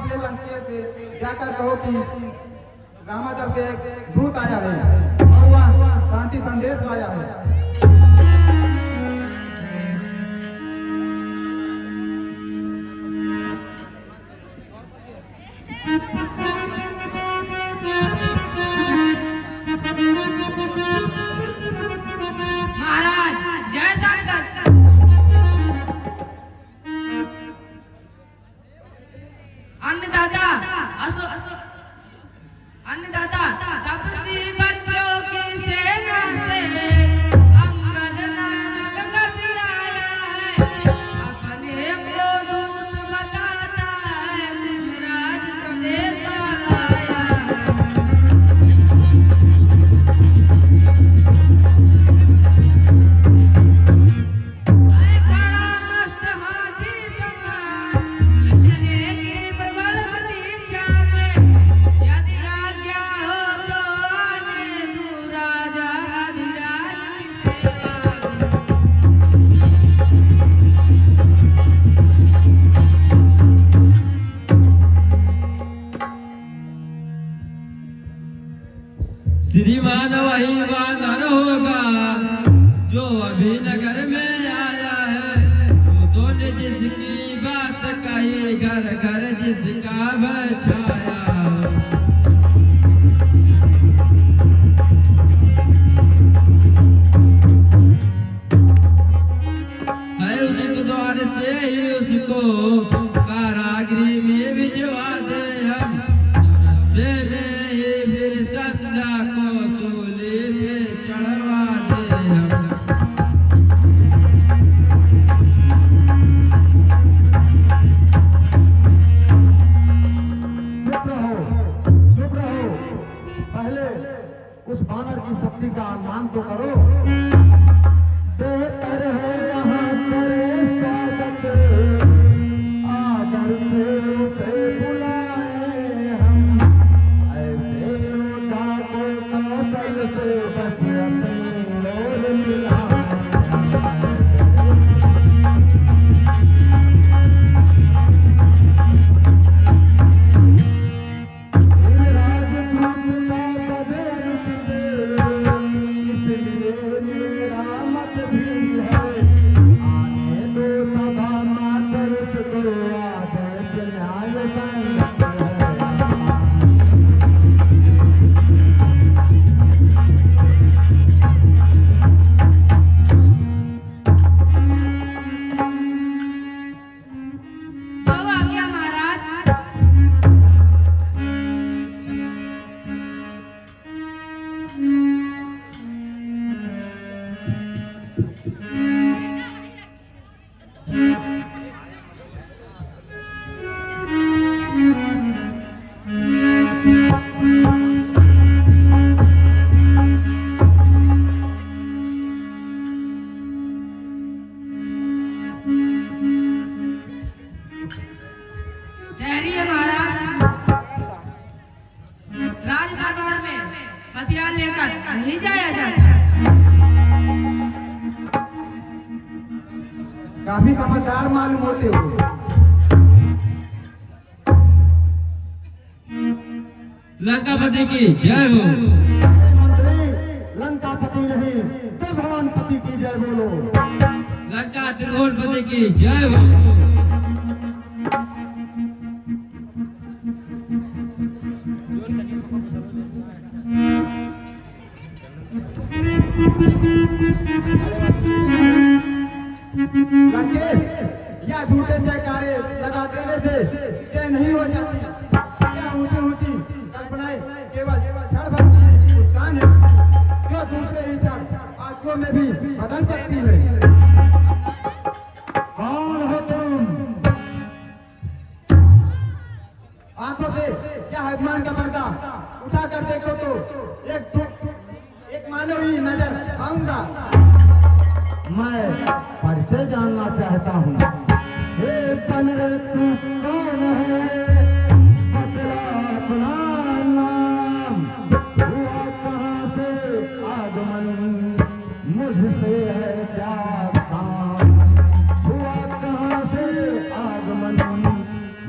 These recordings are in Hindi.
के लंके से जाकर कहो कि रामाचल के एक दूत आया है और वह शांति संदेश लाया है। महाराज जय शंकर। अन्नदाता तपस्वी बच्चों की सेना से अंगद नामक कबीर आया है। अपने को दूत बताता है, कुछ राज संदेश लाया है। खड़ा मस्त हाथी समान लिखने की प्रबल प्रतीक्षा में, यदि आज्ञा हो तो आने दूं राजा अधिराज की सेवा श्रीमान वही वानर होगा जो अभी नगर में आया है। दूतों ने जिसकी बात कही, घर घर जिसका भय छाया। है उचित द्वार से ही उसको कारागृह में भिजवा दे हम। रस्ते में ही फिर संध्या को सूली पे चढ़वा दे हम। चुप रहो, पहले उस बानर की शक्ति का अनुमान तो करो। बेहतर है यहाँ करे स्वागत, आदर से उसे बुलाए हम। ऐसे योद्धा को कौशल से बस अपनी ओर मिलाए। राजदूत का पद अनुचित, इसलिए मेरा मत भी है। आने दो सभा मातर उसको, आदेश न्याय संगत है। जो आज्ञा महाराज। ठहरिए महाराज, राज दरबार में हथियार लेकर नहीं जाया जाता। काफी समझदार मालूम होते हो। लंकापति की जय हो। मंत्री लंकापति नहीं, त्रिभुवनपति की जय बोलो। लंका त्रिभुवनपति की जय हो। लंकेश, या झूठे जयकारे लगा देने से जय नहीं हो जाती। या ऊंची ऊंची कल्पनाएं केवल क्षण भर की मुस्कान है, जो दूसरे ही क्षण आंखों में भी बदल सकती है। कौन हो तुम? आंखों से क्या अभिमान का पर्दा उठा कर देखो तो एक मानवीय नजर आऊंगा। मैं परिचय जानना चाहता हूँ। हे बनरे, तू कौन है? बतला अपना नाम। हुआ कहाँ से आगमन? मुझसे है क्या काम? हुआ कहाँ से आगमन?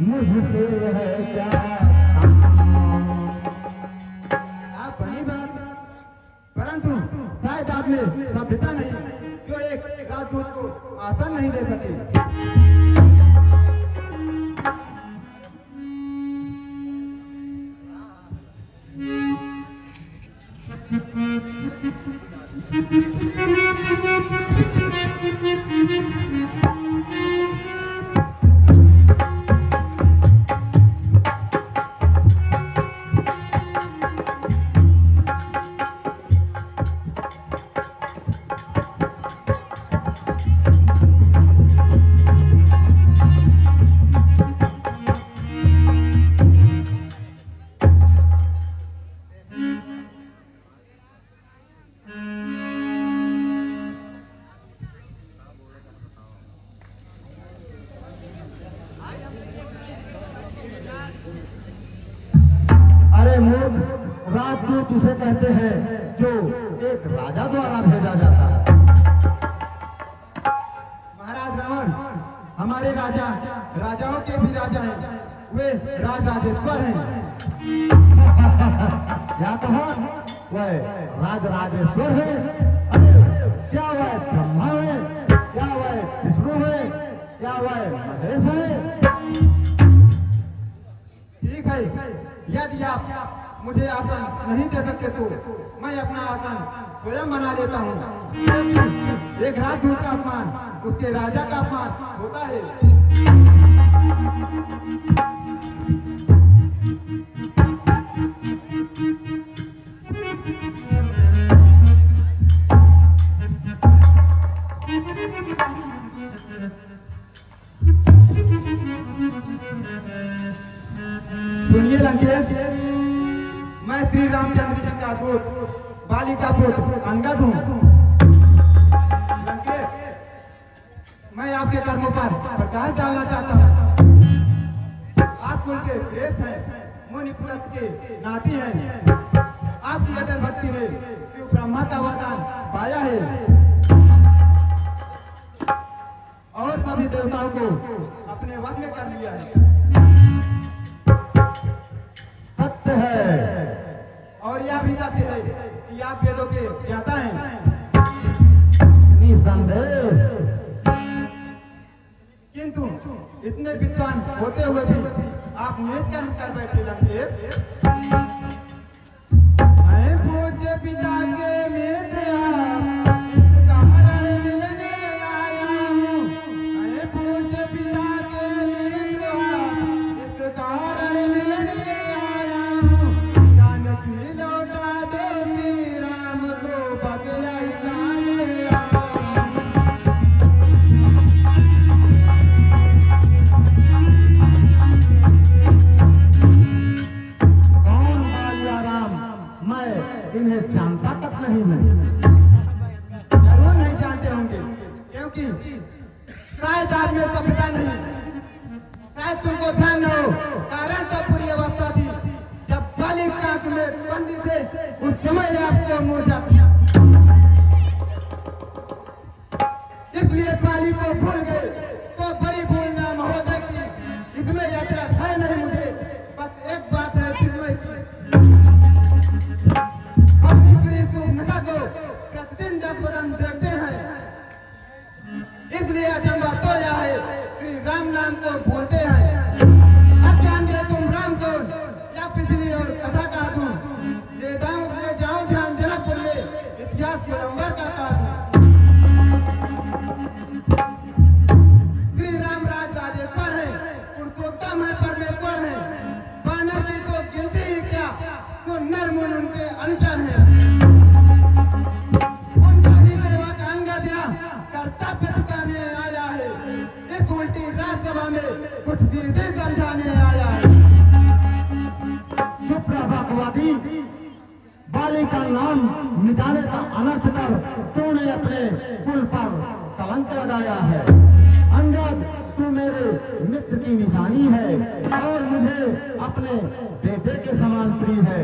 मुझसे है क्या में सभ्यता नहीं जो एक राजदूत को आसन नहीं दे सकी। अरे मूर्ख, राजदूत उसे कहते हैं जो एक राजा द्वारा भेजा जाता है। महाराज रावण हमारे राजा, राजाओं के भी राजा हैं, वे राजराजेश्वर हैं। क्या कहा? वह राजराजेश्वर है? अरे क्या वह ब्रह्मा है? क्या वह विष्णु है? क्या वह महेश है? ठीक है, यदि आप मुझे आसन नहीं दे सकते तो मैं अपना आसन स्वयं बना लेता हूँ। एक राजदूत का अपमान उसके राजा का अपमान होता है। सुनिए लंकेश, मैं श्री रामचंद्र जी का दूत बाली का पुत्र अंगद हूँ। लंकेश, मैं आपके कर्मों पर प्रकाश डालना चाहता हूँ। आप कुल के श्रेष्ठ हैं, मुनि पुलस्त के नाती हैं। आपकी अटल भक्ति ने शिव ब्रह्मा का वरदान पाया है और सभी देवताओं को अपने वश में कर लिया है। सत्य है और यह भी सत्य है कि आप वेदों के ज्ञाता हैं। निसंदेह, किंतु इतने विद्वान होते हुए भी आप नीच कर्म कर बैठे लंकेश। मैं पूज्य पिता के मित्र इस कारण मिलने आया हूँ। मैं पूज्य पिता के मित्र इस कारण मिलने आया हूँ। जानकी लौटा दो श्री राम को बदलाई काले आया। कौन बालिया राम? मैं इन्हें जानता तक नहीं हूँ। जरूर नहीं जानते होंगे, क्योंकि शायद आप में सभ्यता नहीं, शायद तुमको ध्यान न हो। कारण तो पूरी अवस्था थी जब बालिक काक में पंडित थे, उस समय आपको मूर्छा थी। इसलिए बालिक को भूल गए तो बड़ी भूलना महोदय की। इसमें यात्रा है नहीं मुझे, बस एक बात है विस्मय की। हम स्त्री सुनका को प्रतिदिन 10 बदन देखते हैं, इसलिए अचंबा तो यह है श्री राम नाम को भूलते हैं। अब जानिए तुम राम कौन या पिछली और कथा कहा दूं। ले जाओ ध्यान जनकपुर में इतिहास के अंबर का कहा दूं। श्री राम राजेश्वर है, पुरुषोत्तम है, परमेश्वर है। बानर की तो गिनती ही क्या, तो नर मुनि उनके अनुचर हैं। उनका ही सेवक अंगद कर्तव्य चुकाने आया है। इस उल्टी राजसभा में कुछ सीधे समझाने आया है। चुप रह बकवादी, बाली का नाम मिटाने का अनर्थ कर तूने अपने कुल पर कलंक लगाया है। अंगद, तू मेरे मित्र की निशानी है और मुझे अपने बेटे के समान प्रिय है,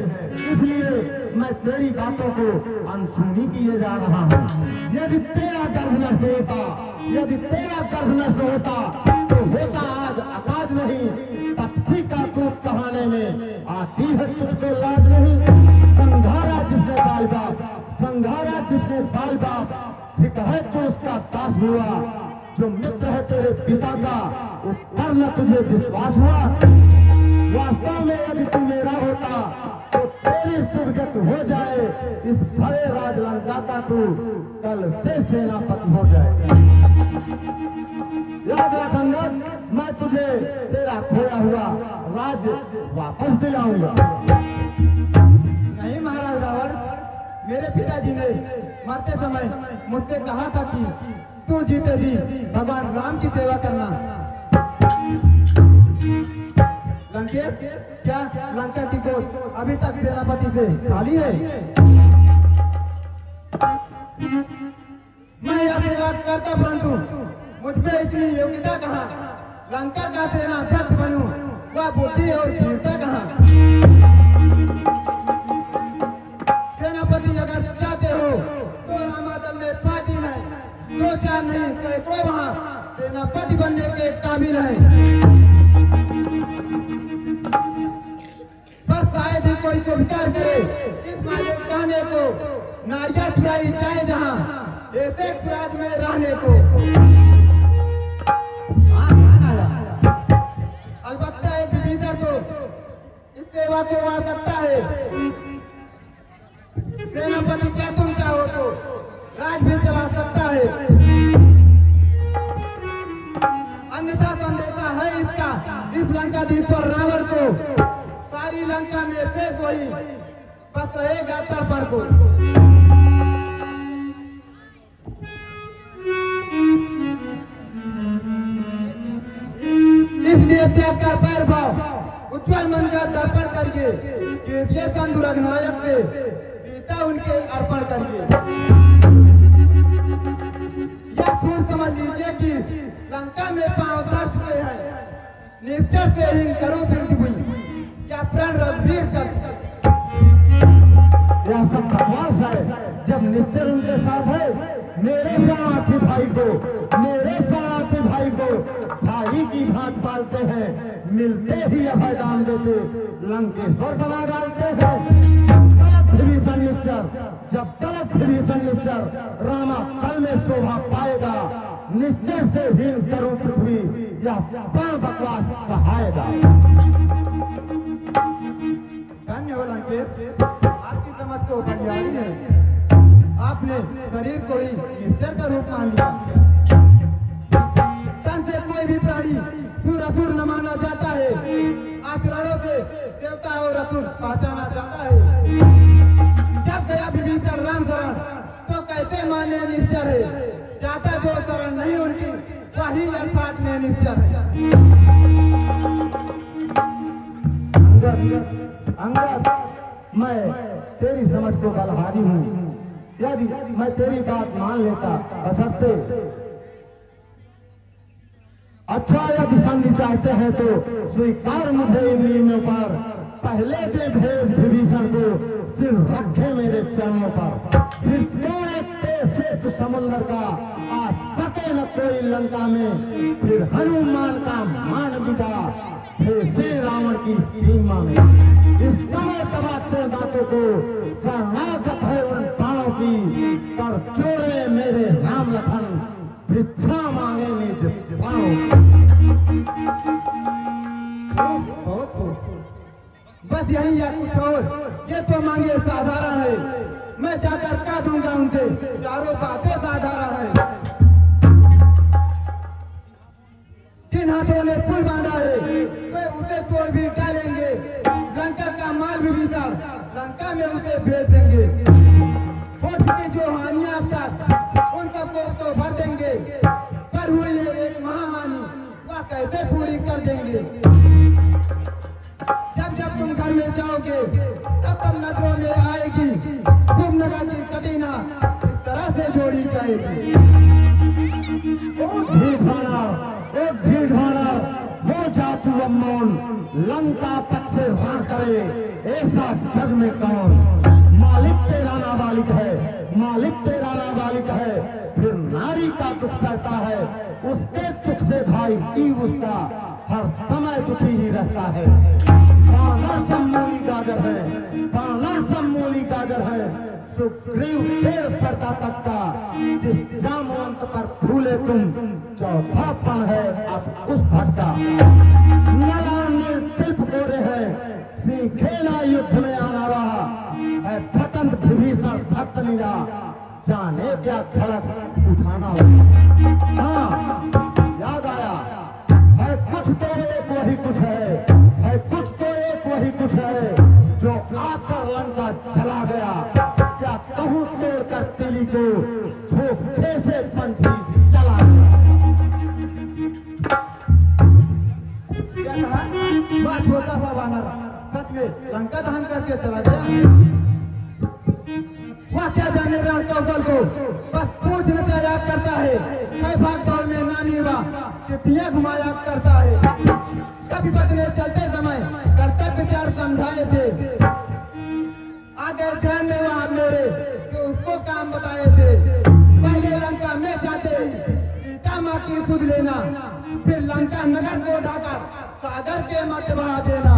इसलिए मैं तेरी बातों को अनसुनी किए जा रहा हूँ। यदि तेरा गर्भ नष्ट होता, यदि तेरा गर्भ नष्ट होता तो होता आज आकाश नहीं। पक्षी का दूध कहाने में आती है तुझको लाज नहीं। संघारा जिसने बाल बाप, संघारा जिसने बाल बाप, ठीक है तो उसका दास हुआ। जो मित्र है तेरे पिता का, उस पर न तुझे विश्वास हुआ। वास्तव में यदि तू मेरा होता तो तेरी सुभगत हो जाए। इस भरे राज लंका का तू कल से सेनापति हो जाए। याद रख अंगद, मैं तुझे तेरा खोया हुआ राज वापस दिलाऊंगा। नहीं महाराज रावण, मेरे पिताजी ने मरते समय मुझसे कहा था कि तू जीते जी भगवान राम की सेवा करना। लंकेश, क्या लंका की गोद अभी तक सेनापति से खाली है? मैं यह सेवा करता, परंतु मुझ में इतनी योग्यता कहाँ? लंका का सेनाध्यक्ष बनूं, वह बुद्धि और वीरता कहाँ? सेनापति अगर चाहते हो तो रामादल में 5 दिन है, 2-4 नहीं सैकड़ों वहाँ सेनापति बनने के काबिल है। बस शायद ही कोई तो विचार करे इस माले कहने को, नारिया चुराई जाए जहाँ ऐसे खुराक में रहने को। अलबत्ता एक विभीषण तो इस सेवा को आ सकता है। सेनापति क्या तुम चाहो तो राज भी चला सकता है। अन्यथा संदेशा है इसका इस लंकाधीश्वर रावण को, सारी लंका में शेष वही बस रहेगा तर्पण को। इसलिए त्याग कर पैर भाव, उज्ज्वल मन का दर्पण करिए। कीजिए चंदू रघुनायक से सीता उनके अर्पण करिए। यह फूल समझ लीजिए कि लंका में पांव धर चुके हैं। निश्चय से ही करो पृथ्वी या प्रण रघुवीर कर। यह सब बकवास है, जब निश्चय उनके साथ है। मेरे शरणार्थी भाई को, मेरे शरणार्थी भाई को भाई की भांत पालते हैं, मिलते ही अभय दान देते लंकेश्वर बना डालते हैं। जब तलक विभीषण निश्चर, जब तलक विभीषण निश्चर रामा कल में शोभा पाएगा। निश्चय से हीन करो पृथ्वी, यह प्राण बकवास कहाएगा। धन्य हो लंकेश, आपकी समझ को बलिहारी है। आपने शरीर को ही निश्चर का रूप मान लिया। तन से कोई भी प्राणी सुर असुर न माना जाता है। आचरणों से देवता और असुर पहचाना जाता है। जब गया विभीषण राम शरण तो कैसे माने निश्चर है? जाता जो शरण नहीं उनकी, वही अर्थात में निश्चर है। अंगद, मैं तेरी समझ को बलहारी हूँ। यदि मैं तेरी बात मान लेता, बशर्ते अच्छा यदि संधि चाहते हैं तो स्वीकार मुझे इन नियमों पर। पहले दे भेज विभीषण को, सिर रखे मेरे चरणों पर। फिर तोड़े तेज से तू समुद्र का, आ सके न कोई लंका में। फिर हनुमान का मान बिटा, भेजे रावण की सीमा में। इस समय दबाते दांतों को, शरणागत है उन प्राणों की। पर जोड़े मेरे राम लखन, भिक्षा मांगे निज प्राणों। बहुत खूब, बस यही या कुछ और? ये तो मांगे साधारण है, मैं जाकर कह दूंगा उनसे चारों बातें साधारण है। जिन हाथों ने पुल बांधा है वे उसे तोड़ भी डालेंगे। लंका का माल भी भीतर लंका में उसे भेज देंगे। हो चुकी जो हानियां अब तक उन सबको तो भर देंगे, पर हुई है एक महाहानि, वह कैसे पूरी कर देंगे। जब जब तुम घर में जाओगे तब तब नजरों में आएगी शुभ नगर की कटीना इस तरह से जोड़ी जाएगी। हो जा तू अमौन, लंका तक से रण करे ऐसा जग में कौन। मालिक तेरा नाबालिग है, मालिक तेरा नाबालिग है। फिर नारी का दुख सहता है, उसके दुख से भाई की उसका हर समय दुखी ही रहता है। पाना सब मूली गाजर है, पाना सब मूली गाजर है। सुग्रीव पेड़ सरता तक का, जिस जामवंत पर फूले तुम, चौथापन है अब उस भटका। नलानील शिल्प गोरे हैं, सीखे ना युद्ध में आना रहा है, फतंत विभीषण भक्त नीला, जाने क्या खड़क उठाना हुआ। हाँ याद आया है, कुछ तो एक वही कुछ है कुछ तो एक वही कुछ है, जो आकर लंका चला गया। क्या कहूँ तोड़कर तिली को, धोखे से पंछी चला गया। क्या कहा? वह छोटा सा वानर सच में लंका दहन करके चला गया। वह क्या जाने रण कौशल को, बस पूछ नचा याद करता है। कई भाग दौड़ में नामी हुआ, चिट्ठियां घुमाया करता है। कभी बदले चलते समय कर्तव्य विचार समझाए थे, आ गए ध्यान में वहां मेरे, जो उसको काम बताए थे। पहले लंका में जाते ही सीता माँ की सुध लेना, फिर लंका नगर को ढाकर सागर के मध्य बहा देना।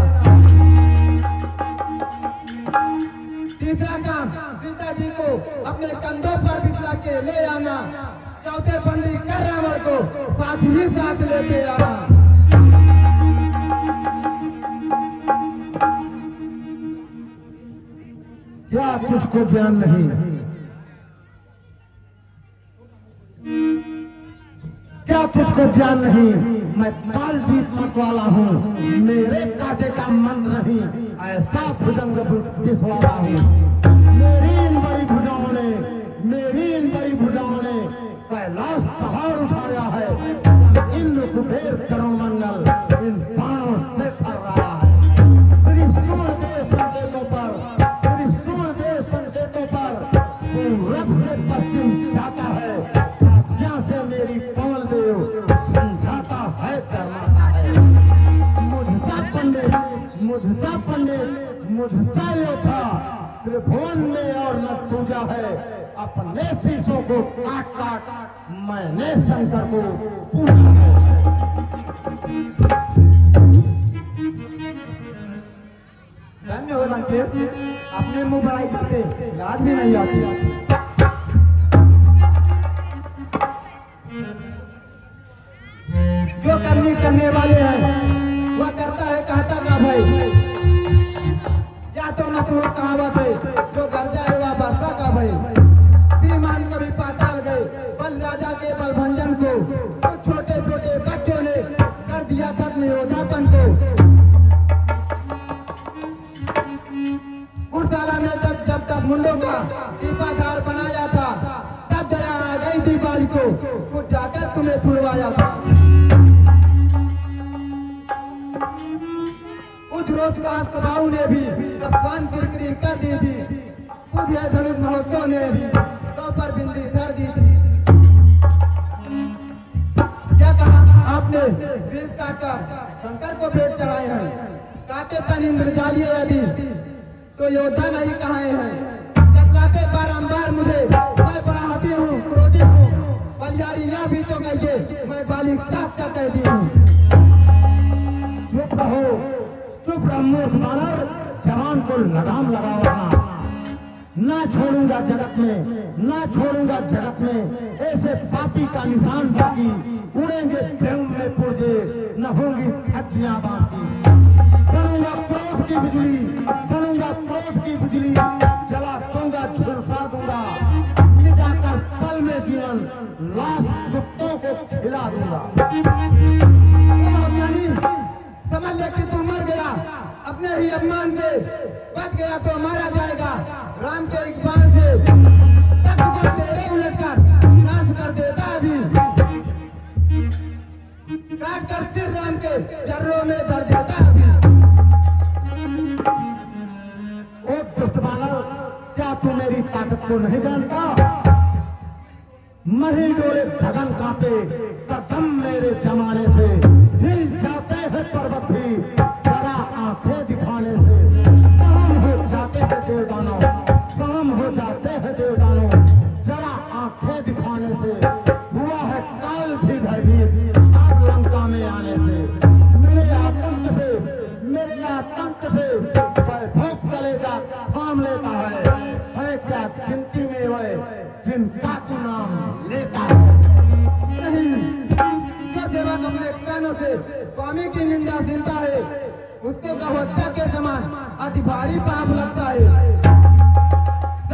तीसरा काम, सीता जी को अपने कंधों पर बिठा के ले आना। चौथे बंदी कर रावण को साथ ही साथ लेके आना। क्या तुझको ज्ञान नहीं? क्या तुझको ज्ञान नहीं? मैं काल जीत मत वाला हूँ, मेरे काटे का मन नहीं, ऐसा भुजंग दिसवाला हूँ। मेरी इन बड़ी भुजाओं ने, मेरी इन बड़ी भुजाओं ने कैलाश पहाड़ उठाया है। इंद्र कुबेर करुण मंगल इन बाणों से खर्राया है। श्री सूर्यदेव संकेतों पर, श्री सूर्यदेव संकेतों पर पूरब से पश्चिम जाता है। आज्ञा से मेरी पवन देव समझाता है, करवाता है। मुझसा पंडित, मुझसा योद्धा त्रिभुवन में और न दूजा है। अपने शीशों को काट काट मैंने शंकर को पूछा है। धन्य हो लंकेश, अपने मुंह बड़ाई करते याद भी नहीं आती। जो करनी करने वाले हैं वह करता है कहता का भाई। या तो मशहूर कहावत है, जो घर जाए वह बरसा का भाई। श्रीमान कभी पाताल गए, बल राजा के बलभंजन को, कुछ छोटे छोटे बच्चों ने कर दिया खत्म योद्धापन को। कुर्साला में जब तब मुंडों का दीपाधार बनाया था, तब जरा आ गई दीपावली को, कुछ जाकर तुम्हें छुड़वाया था। कुछ रोज का सभाओं ने भी तब शान किरकिरी कर दी थी, खुद यह धनुष महोत्सव ने भी तो पर बिंदी धर दी थी। क्या कहा आपने? वीर काटकर शंकर को भेंट चढ़ाए हैं, काटे तन इंद्र जालिए यदि तो योद्धा नहीं कहाए हैं। चकलाते बारंबार मुझे, मैं बड़ा हठी हूँ, क्रोधित हूँ, बलियारी यह भी तो कहिए मैं बालिक का कहती हूँ। चुप रहो, चुप रहो मूर्ख बानर, जवान को लगाम लगाओ ना। ना छोड़ूंगा जगत में, ना छोड़ूंगा जगत में ऐसे पापी का निशान बाकी। उड़ेंगे प्रेम में पुर्जे, न होंगी खज्जियां बाकी। बनूंगा क्रोध की बिजली, बनूंगा क्रोध की बिजली, जला दूंगा, झुलसा दूंगा, मिटाकर पल में जीवन लाश कुत्तों को खिला दूंगा। समझ ले कि तू मर गया, अपने ही अपमान से बच गया तो मारा जाएगा राम के एक बाण से। तक को तेरे उलटकर नाश कर देता अभी, काट कर सिर राम के जर्रों में धर देता अभी। ओ दुष्ट बानर, क्या तू मेरी ताकत को नहीं जानता? मही डोले गगन कांपे, कदम मेरे जमाने से हिल जाते हैं पर्वत भी, जरा आंखें दिखाने से। शाम हो जाते हैं देवदानव, शाम हो जाते हैं देवदानव, जरा आंखें दिखाने से। हुआ है काल भी भयभीत आग लंका में आने से। मेरे आतंक से, मेरे आतंक से वैभव कलेजा थाम लेता है क्या गिनती में वे जिनका तू नाम लेता नहीं, जो सेवक अपने कानों से स्वामी की निंदा सुनता है उसको गौ हत्या के समान अति भारी पाप लगता है।